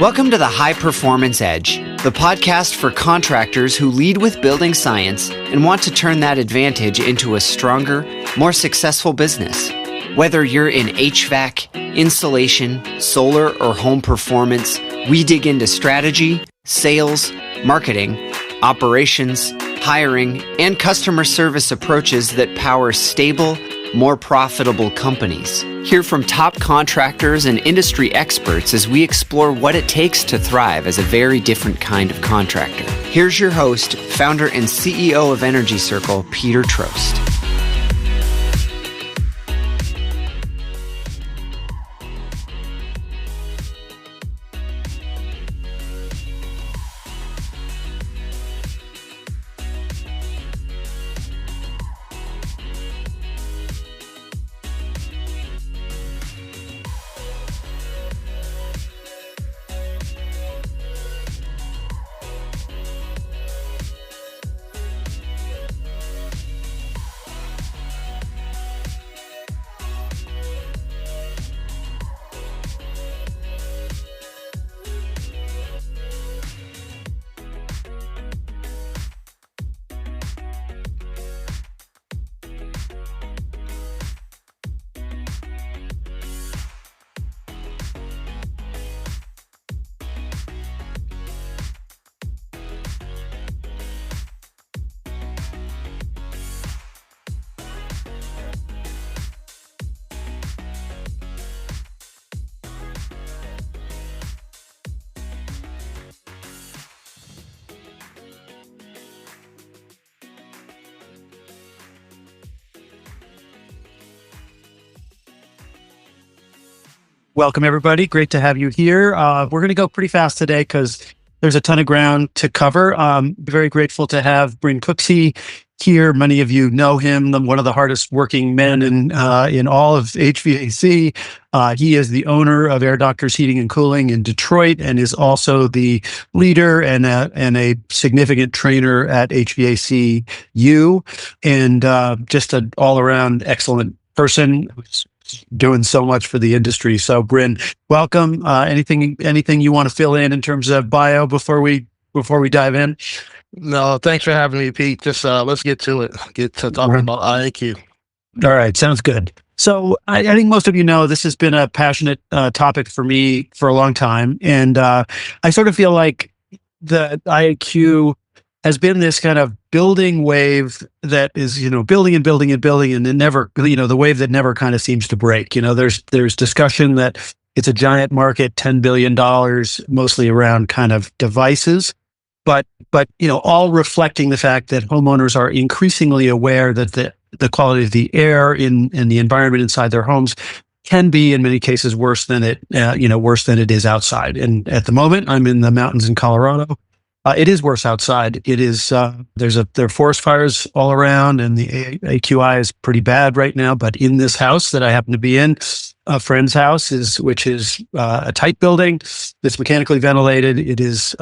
Welcome to the High Performance Edge, the podcast for contractors who lead with building science and want to turn that advantage into a stronger, more successful business. Whether you're in HVAC, insulation, solar, or home performance, we dig into strategy, sales, marketing, operations, hiring, and customer service approaches that power stable, more profitable companies. Hear from top contractors and industry experts as we explore what it takes to thrive as a very different kind of contractor. Here's your host, founder and CEO of Energy Circle, Peter Trost. Welcome, everybody. Great to have you here. We're going to go pretty fast today because there's a ton of ground to cover. Very grateful to have Brynn Cooksey here. Many of you know him, one of the hardest working men in all of HVAC. He is the owner of Air Doctors Heating and Cooling in Detroit and is also the leader and a significant trainer at HVAC U, and just an all-around excellent person who's doing so much for the industry. So, Brynn, welcome. Anything you want to fill in terms of bio before we dive in? No, thanks for having me, Pete. Just let's get to it. Get to talking about IAQ. All right, sounds good. So, I think most of you know this has been a passionate topic for me for a long time, and I sort of feel like the IAQ has been this kind of building wave that is, building and building and building, and it never, the wave that never kind of seems to break. There's discussion that it's a giant market, $10 billion, mostly around kind of devices, but all reflecting the fact that homeowners are increasingly aware that the quality of the air in the environment inside their homes can be in many cases worse than it is outside. And at the moment, I'm in the mountains in Colorado. It is worse outside. It is, there are forest fires all around, and the AQI is pretty bad right now. But in this house that I happen to be in, a friend's house which is a tight building that's mechanically ventilated. It is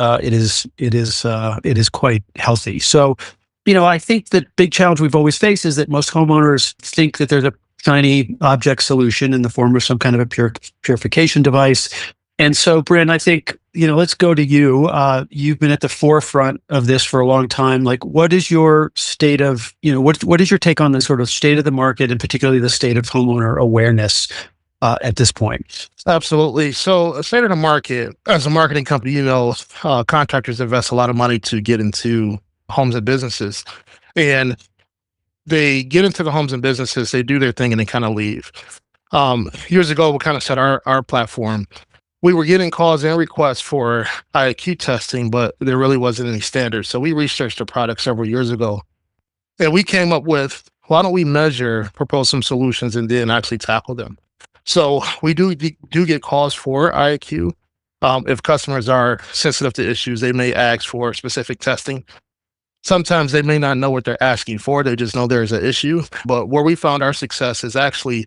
quite healthy. So, I think the big challenge we've always faced is that most homeowners think that there's a shiny object solution in the form of some kind of a purification device. And so, Brynn, I think, let's go to you. You've been at the forefront of this for a long time. Like, what is your state of, what is your take on the sort of state of the market, and particularly the state of homeowner awareness at this point? Absolutely. So, state of the market, as a marketing company, contractors invest a lot of money to get into homes and businesses. And they get into the homes and businesses, they do their thing, and they kind of leave. Years ago, we kind of set our platform. We were getting calls and requests for IAQ testing, but there really wasn't any standards. So we researched the product several years ago, and we came up with, why don't we propose some solutions, and then actually tackle them? So we do get calls for IAQ. If customers are sensitive to issues, they may ask for specific testing. Sometimes they may not know what they're asking for. They just know there's an issue. But where we found our success is actually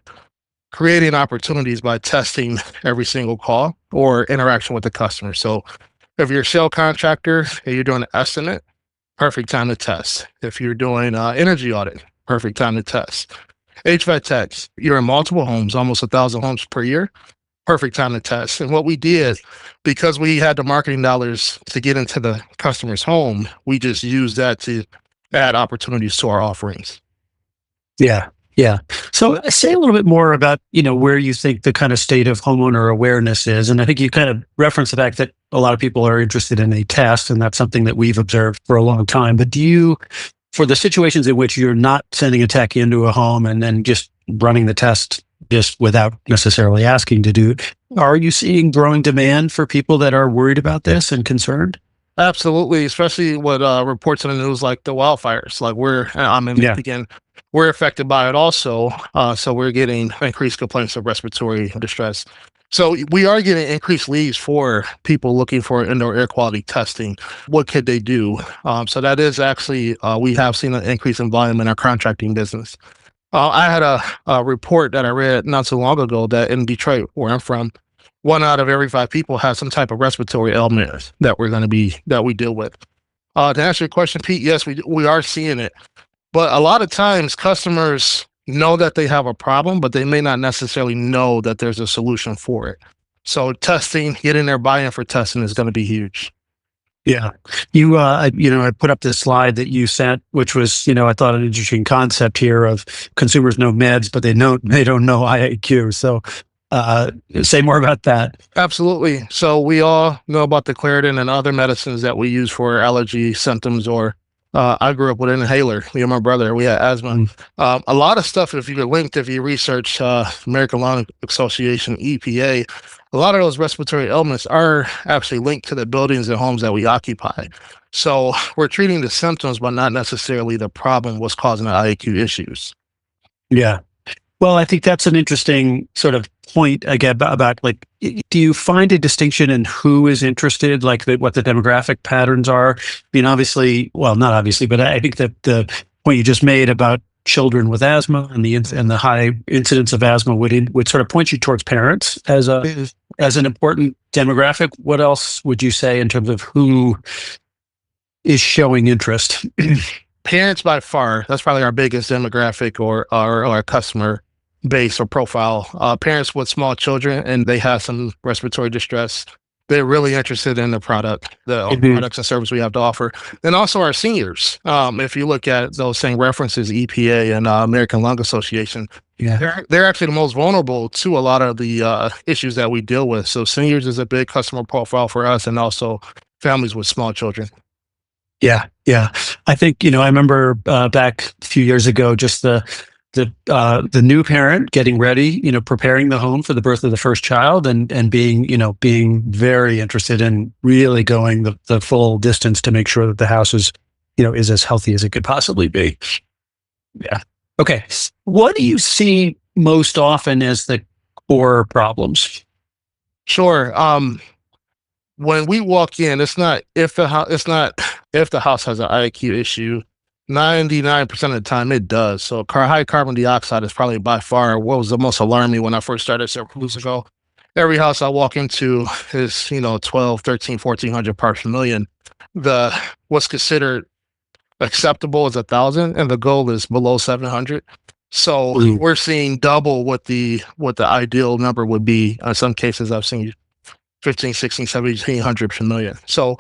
creating opportunities by testing every single call or interaction with the customer. So if you're a shell contractor and you're doing an estimate, perfect time to test. If you're doing energy audit, perfect time to test. HVAC techs, you're in multiple homes, almost 1,000 homes per year. perfect time to test. And what we did, because we had the marketing dollars to get into the customer's home, we just used that to add opportunities to our offerings. Yeah. Yeah. So say a little bit more about, where you think the kind of state of homeowner awareness is. And I think you kind of referenced the fact that a lot of people are interested in a test, and that's something that we've observed for a long time. But for the situations in which you're not sending a tech into a home and then just running the test just without necessarily asking to do it, are you seeing growing demand for people that are worried about this and concerned? Absolutely, especially with reports in the news like the wildfires. Like again, we're affected by it also. So we're getting increased complaints of respiratory distress. So we are getting increased leads for people looking for indoor air quality testing. What could they do? So that is actually, we have seen an increase in volume in our contracting business. I had a report that I read not so long ago that in Detroit, where I'm from, 1 out of every 5 people has some type of respiratory ailment that we deal with. To answer your question, Pete, yes, we are seeing it, but a lot of times customers know that they have a problem, but they may not necessarily know that there's a solution for it. So testing, getting their buy-in for testing is going to be huge. Yeah. I put up this slide that you sent, which was, I thought an interesting concept here of consumers know meds, but they don't know IAQ. So say more about that. Absolutely. So we all know about the Claritin and other medicines that we use for allergy symptoms, or I grew up with an inhaler. Me and my brother, we had asthma. A lot of stuff, if you research American Lung Association, EPA, a lot of those respiratory ailments are actually linked to the buildings and homes that we occupy. So we're treating the symptoms, but not necessarily the problem was causing the IAQ issues. Yeah. Well, I think that's an interesting sort of point again about like, do you find a distinction in who is interested, like what the demographic patterns are? I mean, obviously, well, not obviously, but I think that the point you just made about children with asthma and the high incidence of asthma would sort of point you towards parents as an important demographic. What else would you say in terms of who is showing interest? Parents by far, that's probably our biggest demographic or our customer base or profile. Parents with small children and they have some respiratory distress. They're really interested in the product, products and services we have to offer. Then also our seniors. If you look at those same references, EPA and American Lung Association, they're actually the most vulnerable to a lot of the issues that we deal with. So seniors is a big customer profile for us, and also families with small children. Yeah. I think, I remember back a few years ago, just the new parent getting ready, preparing the home for the birth of the first child and being very interested in really going the full distance to make sure that the house is as healthy as it could possibly be. Yeah. Okay. What do you see most often as the core problems? Sure. When we walk in, it's not if the house has an IAQ issue. 99% of the time it does. So high carbon dioxide is probably by far what was the most alarming when I first started several years ago. Every house I walk into is 12, 13, 1400 parts per million. What's considered acceptable is 1,000, and the goal is below 700. So we're seeing double what the ideal number would be. In some cases I've seen 15, 16, 1700 per million. So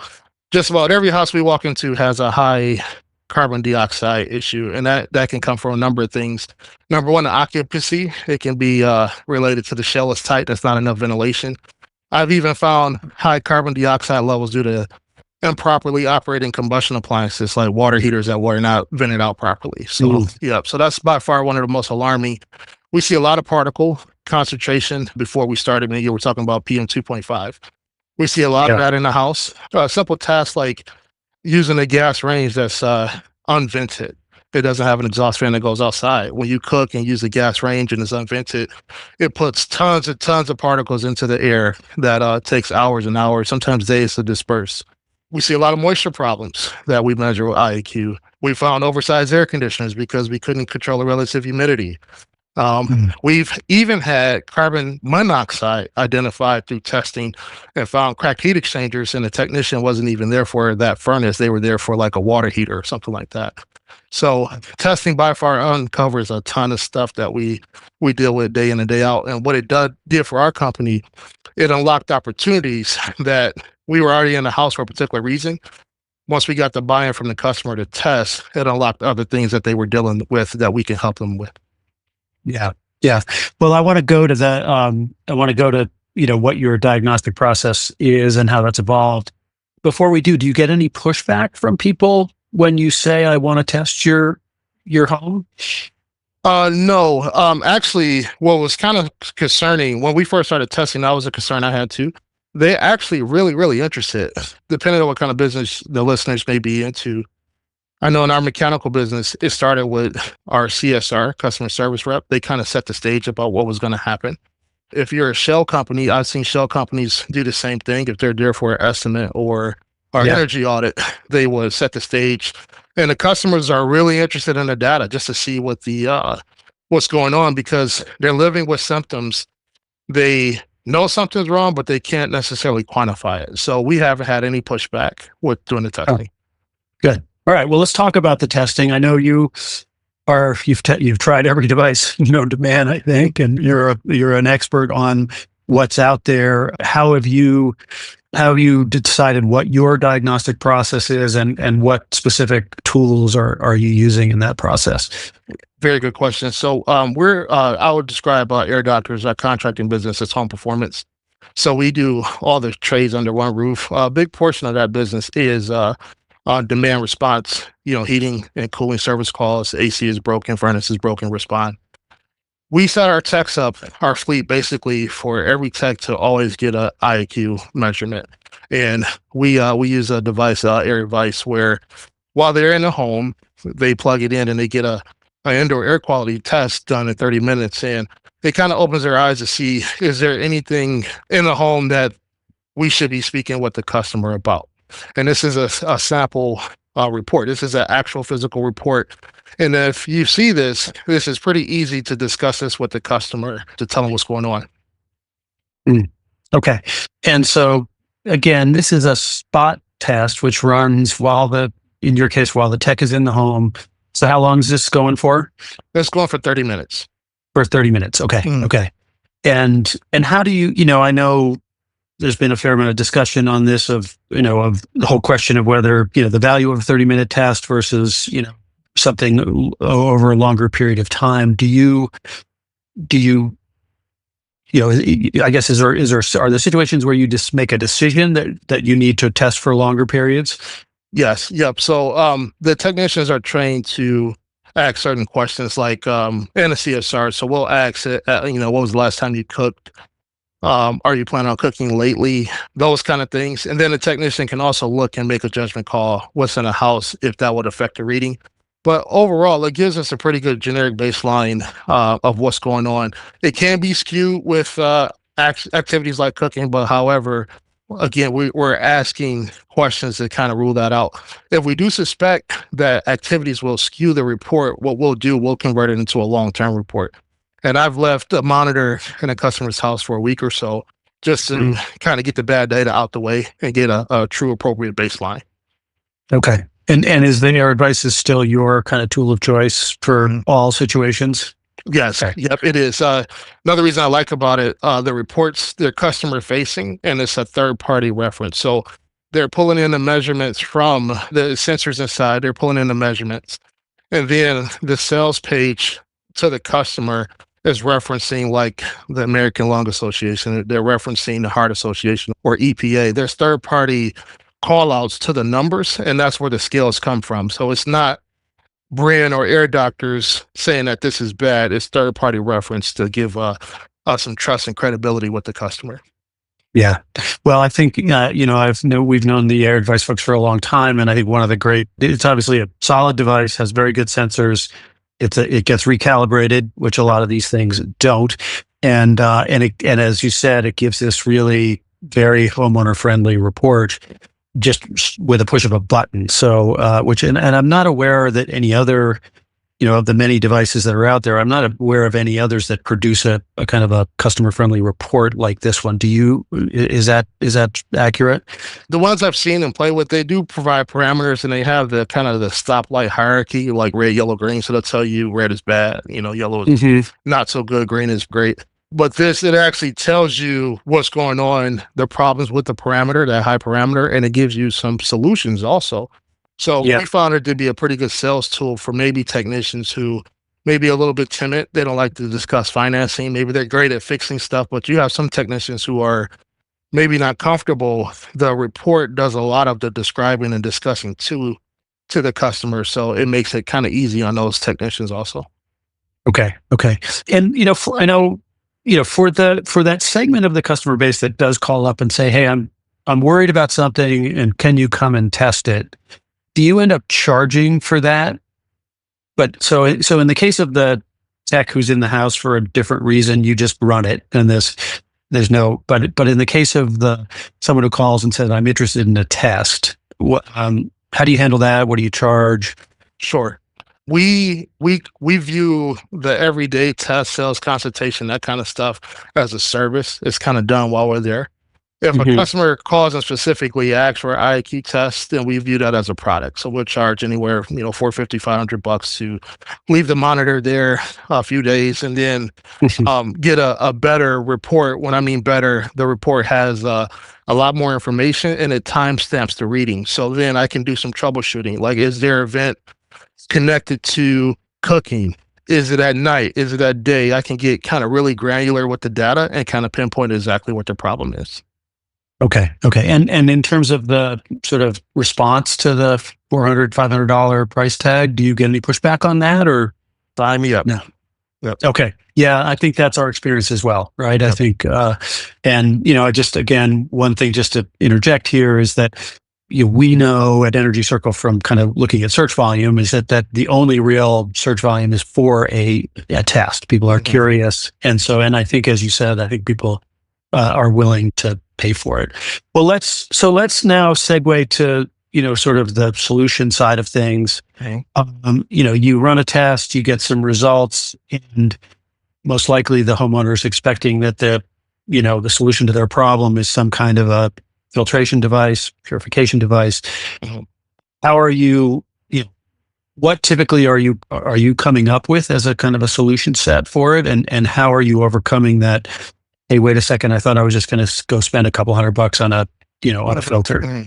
just about every house we walk into has a high carbon dioxide issue, and that can come from a number of things. Number one, the occupancy. It can be related to the shell is tight. That's not enough ventilation. I've even found high carbon dioxide levels due to improperly operating combustion appliances like water heaters that were not vented out properly. So so that's by far one of the most alarming. We see a lot of particle concentration. Before we started, maybe we're talking about PM 2.5. We see a lot of that in the house. Simple tasks like using a gas range that's unvented. It doesn't have an exhaust fan that goes outside. When you cook and use a gas range and it's unvented, it puts tons and tons of particles into the air that takes hours and hours, sometimes days to disperse. We see a lot of moisture problems that we measure with IAQ. We found oversized air conditioners because we couldn't control the relative humidity. We've even had carbon monoxide identified through testing and found cracked heat exchangers, and the technician wasn't even there for that furnace. They were there for like a water heater or something like that. So testing by far uncovers a ton of stuff that we deal with day in and day out. And what it did for our company, it unlocked opportunities that we were already in the house for a particular reason. Once we got the buy-in from the customer to test, it unlocked other things that they were dealing with that we can help them with. Yeah. Yeah. Well, I want to go to what your diagnostic process is and how that's evolved. Before we do you get any pushback from people when you say, I want to test your home? No. Actually, what was kind of concerning when we first started testing, that was a concern I had too. They're actually really, really interested, depending on what kind of business the listeners may be into. I know in our mechanical business, it started with our CSR, customer service rep. They kind of set the stage about what was going to happen. If you're a shell company, I've seen shell companies do the same thing. If they're there for an estimate or energy audit, they would set the stage. And the customers are really interested in the data just to see what what's going on, because they're living with symptoms. They know something's wrong, but they can't necessarily quantify it. So we haven't had any pushback with doing the testing. Good. All right. Well, let's talk about the testing. I know you've tried every device known to man, I think, and you're an expert on what's out there. How have you decided what your diagnostic process is, and what specific tools are you using in that process? Very good question. So I would describe Air Doctors, our contracting business, as home performance. So we do all the trades under one roof. A big portion of that business is demand response, heating and cooling service calls. AC is broken, furnace is broken, respond. We set our techs up, our fleet, basically for every tech to always get a IAQ measurement. And we use a device, Air device, where while they're in the home, they plug it in and they get an indoor air quality test done in 30 minutes. And it kind of opens their eyes to see, is there anything in the home that we should be speaking with the customer about? And this is a sample report. This is an actual physical report. And if you see this is pretty easy to discuss this with the customer to tell them what's going on. Okay. And so, again, this is a spot test, which runs in your case, while the tech is in the home. So how long is this going for? It's going for 30 minutes. For 30 minutes. Okay. Okay. And how do you, I know there's been a fair amount of discussion on this of the whole question of whether, the value of a 30-minute test versus, something over a longer period of time. I guess, are there situations where you just make a decision that you need to test for longer periods? Yes. Yep. So, the technicians are trained to ask certain questions like, in a CSR. So we'll ask it, what was the last time you cooked? Are you planning on cooking lately? Those kind of things. And then the technician can also look and make a judgment call, what's in the house, if that would affect the reading. But overall, it gives us a pretty good generic baseline of what's going on. It can be skewed with activities like cooking, but however, again, we're asking questions to kind of rule that out. If we do suspect that activities will skew the report, what we'll convert it into a long-term report. And I've left a monitor in a customer's house for a week or so just to kind of get the bad data out the way and get a true appropriate baseline. Okay. And is the Air Advice is still your kind of tool of choice for all situations? Yes. Okay. Yep, it is. Another reason I like about it, the reports, they're customer facing, and it's a third party reference. So they're pulling in the measurements from the sensors inside. They're pulling in the measurements. And then the sales page to the customer is referencing like the American Lung Association. They're referencing the Heart Association or EPA. There's third party call outs to the numbers, and that's where the scales come from. So it's not Brynn or Air Doctors saying that this is bad. It's third party reference to give us some trust and credibility with the customer. Yeah. Well, I think, we've known the Air Advice folks for a long time. And I think it's obviously a solid device, has very good sensors. It gets recalibrated, which a lot of these things don't. And as you said, it gives this really very homeowner friendly report just with a push of a button. So, and I'm not aware that any other of the many devices that are out there, I'm not aware of any others that produce a kind of a customer friendly report like this one. Is that accurate? The ones I've seen and played with, they do provide parameters, and they have the kind of the stoplight hierarchy, like red, yellow, green. So they'll tell you red is bad, yellow is not so good, green is great. But it actually tells you what's going on, the problems with the parameter, that high parameter, and it gives you some solutions also. So we found it to be a pretty good sales tool for maybe technicians who may be a little bit timid. They don't like to discuss financing. Maybe they're great at fixing stuff, but you have some technicians who are maybe not comfortable. The report does a lot of the describing and discussing to the customer. So it makes it kind of easy on those technicians also. Okay. And, I know, for that segment of the customer base that does call up and say, hey, I'm worried about something and can you come and test it? Do you end up charging for that? But so in the case of the tech who's in the house for a different reason, you just run it, and there's no. But in the case of someone who calls and says, I'm interested in a test, how do you handle that? What do you charge? Sure. We view the everyday test, sales, consultation, that kind of stuff as a service. It's kind of done while we're there. If a customer calls and specifically asks for an IAQ test, then we view that as a product. So we'll charge anywhere, $450, $500 to leave the monitor there a few days, and then get a better report. When I mean better, the report has a lot more information, and it timestamps the reading. So then I can do some troubleshooting. Like, is their event connected to cooking? Is it at night? Is it at day? I can get kind of really granular with the data and kind of pinpoint exactly what the problem is. Okay. And in terms of the sort of response to the $400, $500 price tag, do you get any pushback on that, or? Sign me up. No. Yep. Okay. Yeah, I think that's our experience as well, right? Yep. I think, just again, one thing just to interject here is that we know at Energy Circle from kind of looking at search volume is that the only real search volume is for a test. People are curious. And I think, as you said, I think people are willing to pay for it. Well, let's now segue to, sort of the solution side of things. Okay. You run a test, you get some results, and most likely the homeowner is expecting that the solution to their problem is some kind of a filtration device, purification device. How are you, what typically are you coming up with as a kind of a solution set for it? And how are you overcoming that? Hey, wait a second, I thought I was just going to go spend a couple $100 on a filter.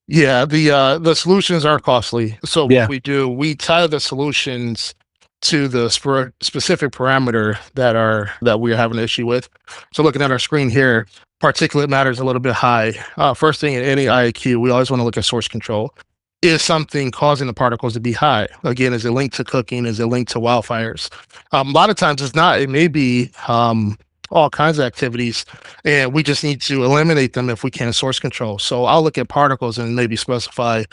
Yeah, the solutions are costly. So what we do, we tie the solutions to the specific parameter that we're having an issue with. So looking at our screen here, particulate matter is a little bit high. First thing in any IAQ, we always want to look at source control. Is something causing the particles to be high? Again, is it linked to cooking? Is it linked to wildfires? A lot of times it's not. It may be all kinds of activities, and we just need to eliminate them if we can source control. So I'll look at particles and maybe specify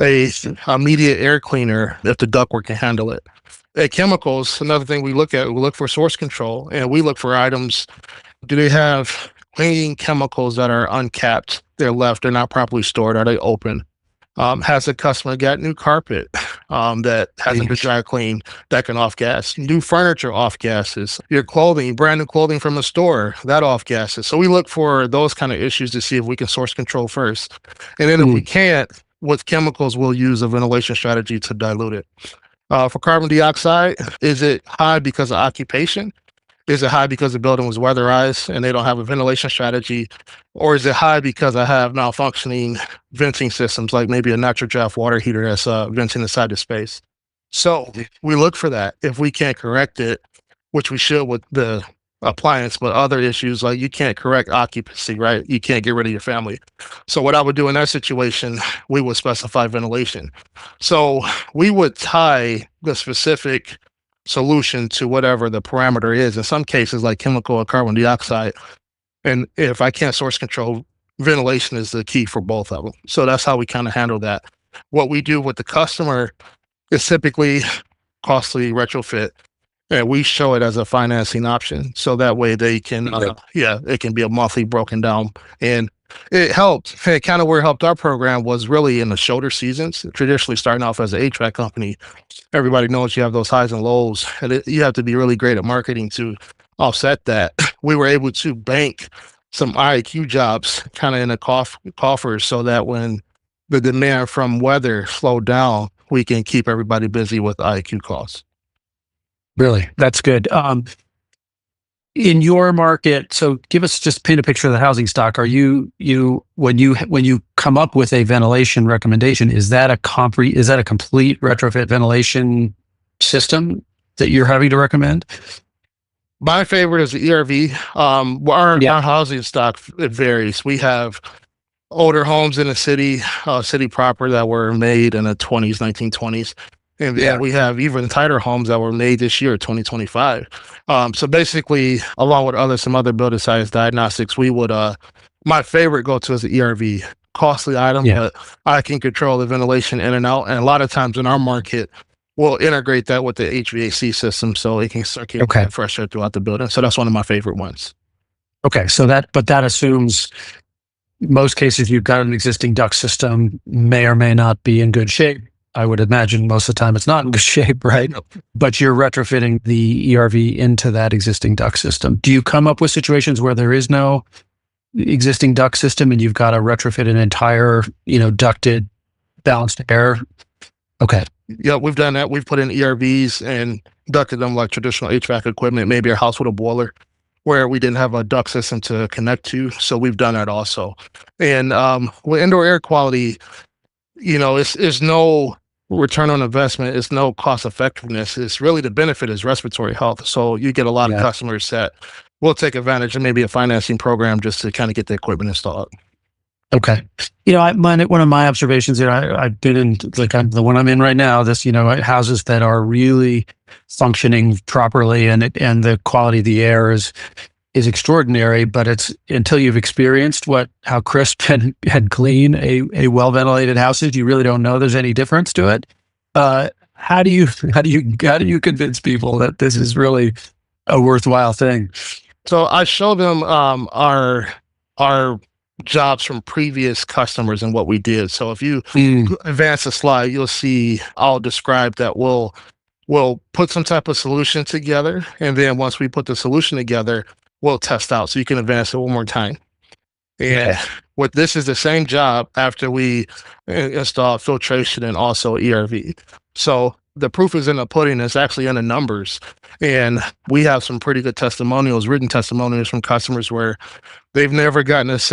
a immediate air cleaner if the ductwork can handle it. At chemicals, another thing we look for source control, and we look for items. Do they have cleaning chemicals that are uncapped? They're left, they're not properly stored. Are they open? Has the customer got new carpet that hasn't been dry cleaned that can off gas? New furniture off gases. Your clothing, brand new clothing from the store, that off gases. So we look for those kind of issues to see if we can source control first. And then if we can't, with chemicals, we'll use a ventilation strategy to dilute it. For carbon dioxide, is it high because of occupation? Is it high because the building was weatherized and they don't have a ventilation strategy? Or is it high because I have malfunctioning venting systems, like maybe a natural draft water heater that's venting inside the space? So we look for that. If we can't correct it, which we should with the appliance, but other issues, like you can't correct occupancy, right? You can't get rid of your family. So what I would do in that situation, we would specify ventilation. So we would tie the specific solution to whatever the parameter is. In some cases, like chemical or carbon dioxide. And if I can't source control, ventilation is the key for both of them. So that's how we kind of handle that. What we do with the customer is typically costly retrofit, and we show it as a financing option. So that way they can, it can be a monthly broken down. And it helped. It kind of where it helped our program was really in the shoulder seasons. Traditionally, starting off as an HVAC company, everybody knows you have those highs and lows, and you have to be really great at marketing to offset that. We were able to bank some IAQ jobs kind of in the coffers so that when the demand from weather slowed down, we can keep everybody busy with IAQ costs. Really, that's good. In your market, so give us just paint a picture of the housing stock. Are you when you come up with a ventilation recommendation, is that a complete retrofit ventilation system that you're having to recommend? My favorite is the ERV. Our housing stock, it varies. We have older homes in the city proper that were made in the 20s, 1920s. And we have even tighter homes that were made this year, 2025. So basically, along with some other building science diagnostics, we would, my favorite go-to is the ERV. Costly item, but I can control the ventilation in and out. And a lot of times in our market, we'll integrate that with the HVAC system so it can circulate that fresh air throughout the building. So that's one of my favorite ones. Okay, so that assumes most cases you've got an existing duct system, may or may not be in good shape. I would imagine most of the time it's not in good shape, right? But you're retrofitting the ERV into that existing duct system. Do you come up with situations where there is no existing duct system and you've got to retrofit an entire, ducted balanced air? Okay. Yeah, we've done that. We've put in ERVs and ducted them like traditional HVAC equipment, maybe a house with a boiler where we didn't have a duct system to connect to. So we've done that also. And with indoor air quality, it's no return on investment. It's no cost effectiveness. It's really the benefit is respiratory health. So you get a lot of customers that will take advantage of maybe a financing program just to kind of get the equipment installed. Okay. One of my observations here, I've been in the one I'm in right now, houses that are really functioning properly and the quality of the air is extraordinary, but it's until you've experienced how crisp and clean a well-ventilated house is, you really don't know there's any difference to it. How do you convince people that this is really a worthwhile thing? So I show them our jobs from previous customers and what we did. So if you advance the slide, you'll see I'll describe that we'll put some type of solution together, and then once we put the solution together, we'll test out. So you can advance it one more time. And what this is the same job after we install filtration and also ERV. So the proof is in the pudding. It's actually in the numbers. And we have some pretty good written testimonials from customers where they've never gotten as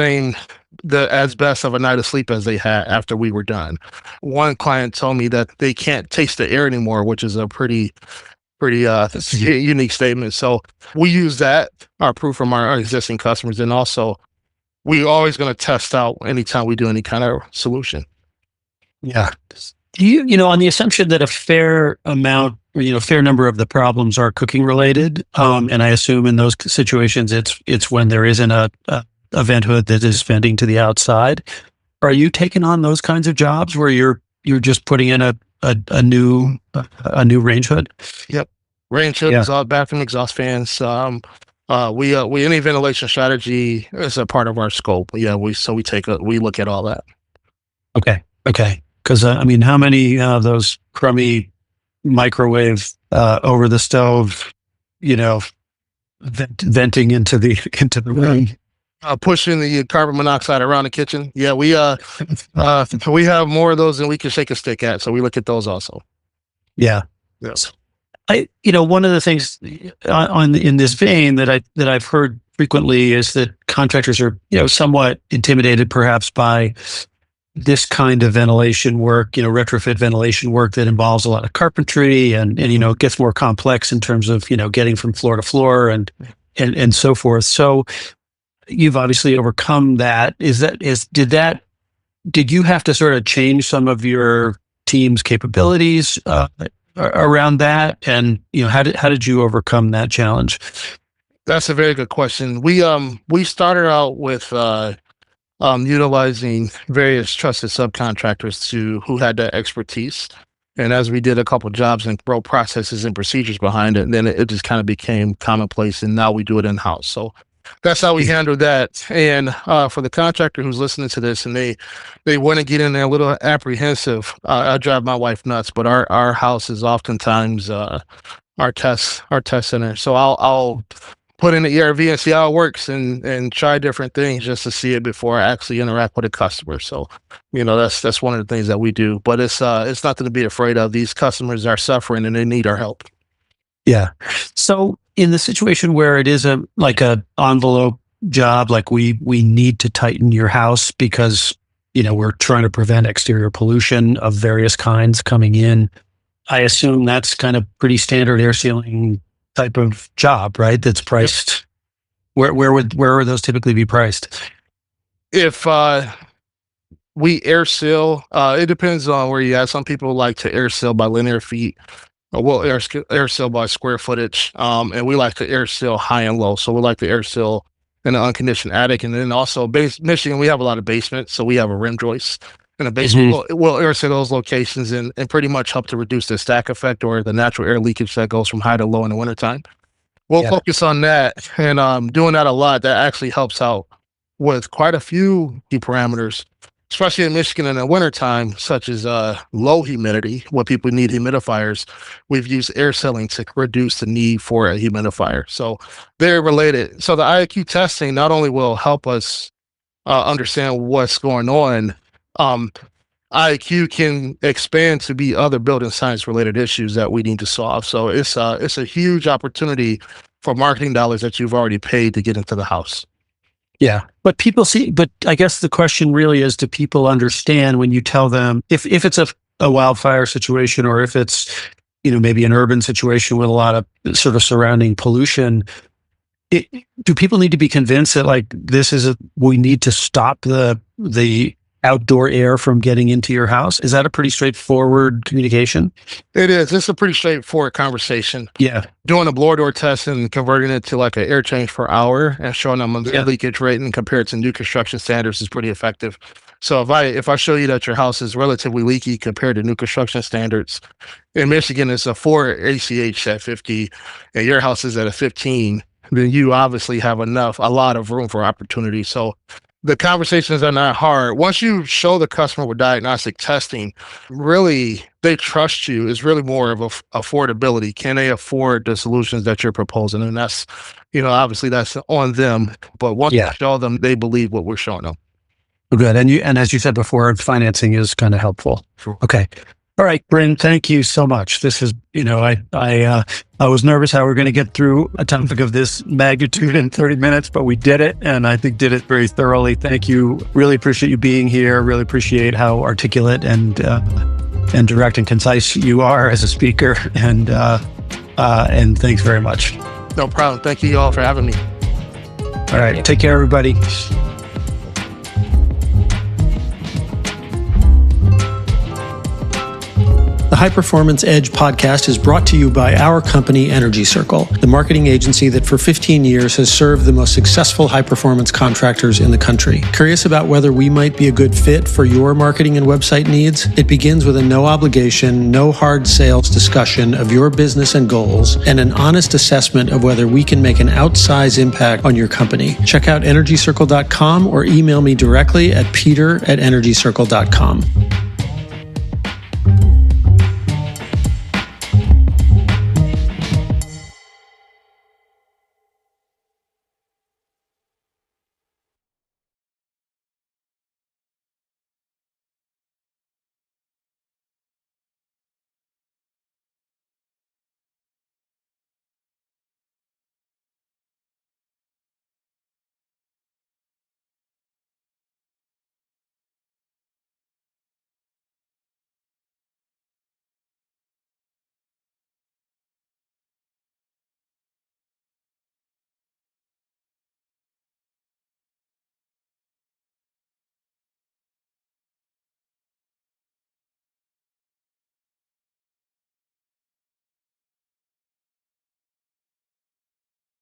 best of a night of sleep as they had after we were done. One client told me that they can't taste the air anymore, which is a pretty unique statement. So we use our proof from our existing customers. And also we're always going to test out anytime we do any kind of solution. Yeah. Do you, on the assumption that a fair amount, fair number of the problems are cooking related, and I assume in those situations it's when there isn't a vent hood that is venting to the outside. Are you taking on those kinds of jobs where you're just putting in a new range hood? Yep, range hood, exhaust, bathroom exhaust fans. We any ventilation strategy is a part of our scope. Yeah, we look at all that. Okay. Because how many of those crummy microwave over the stove, venting into the room, pushing the carbon monoxide around the kitchen? Yeah, we have more of those than we can shake a stick at, so we look at those also. Yeah. Yes. One of the things in this vein that I've heard frequently is that contractors are somewhat intimidated perhaps by this kind of ventilation work, retrofit ventilation work that involves a lot of carpentry and it gets more complex in terms of, getting from floor to floor and so forth. So you've obviously overcome that. Did you have to sort of change some of your team's capabilities around that? And, how did you overcome that challenge? That's a very good question. We started out with, utilizing various trusted subcontractors who had that expertise. And as we did a couple jobs and wrote processes and procedures behind it, then it just kind of became commonplace. And now we do it in-house. So that's how we handle that. And for the contractor who's listening to this and they want to get in there a little apprehensive, I drive my wife nuts, but our house is oftentimes our test center. So I'll put in the ERV and see how it works and try different things just to see it before I actually interact with a customer. So, that's one of the things that we do, but it's nothing to be afraid of. These customers are suffering and they need our help. Yeah. So in the situation where it is a envelope job, like we need to tighten your house because, we're trying to prevent exterior pollution of various kinds coming in. I assume that's kind of pretty standard air sealing type of job, right? That's priced. Yep. Where would those typically be priced? If we air seal, it depends on where you at. Some people like to air seal by linear feet. We'll air seal by square footage, and we like to air seal high and low. So we like to air seal in an unconditioned attic, and then also Michigan, we have a lot of basements, so we have a rim joist. In a basement, we'll air seal those locations and pretty much help to reduce the stack effect or the natural air leakage that goes from high to low in the wintertime. We'll focus on that, and doing that a lot, that actually helps out with quite a few key parameters, especially in Michigan in the wintertime, such as low humidity, when people need humidifiers. We've used air sealing to reduce the need for a humidifier. So they're related. So the IAQ testing not only will help us understand what's going on, IAQ can expand to be other building science related issues that we need to solve. So it's a huge opportunity for marketing dollars that you've already paid to get into the house. Yeah. But I guess the question really is, do people understand when you tell them if it's a wildfire situation or if it's, maybe an urban situation with a lot of sort of surrounding pollution, do people need to be convinced that we need to stop the outdoor air from getting into your house? Is that a pretty straightforward communication? It is. It's a pretty straightforward conversation. Yeah. Doing a blower door test and converting it to like an air change per hour and showing them the leakage rate and compare it to new construction standards is pretty effective. So if I show you that your house is relatively leaky compared to new construction standards, in Michigan it's a 4 ACH at 50 and your house is at a 15, then you obviously have a lot of room for opportunity. So the conversations are not hard. Once you show the customer with diagnostic testing, really, they trust you. It's really more of affordability. Can they afford the solutions that you're proposing? And that's, obviously that's on them. But once you show them, they believe what we're showing them. Good. And as you said before, financing is kind of helpful. Sure. Okay. All right, Brynn, thank you so much. This is, I was nervous how we're going to get through a topic of this magnitude in 30 minutes, but we did it, and I think did it very thoroughly. Thank you. Really appreciate you being here. Really appreciate how articulate and direct and concise you are as a speaker, and thanks very much. No problem. Thank you all for having me. All right, take care, everybody. The High Performance Edge podcast is brought to you by our company, Energy Circle, the marketing agency that for 15 years has served the most successful high-performance contractors in the country. Curious about whether we might be a good fit for your marketing and website needs? It begins with a no-obligation, no hard sales discussion of your business and goals and an honest assessment of whether we can make an outsized impact on your company. Check out energycircle.com or email me directly at peter@energycircle.com.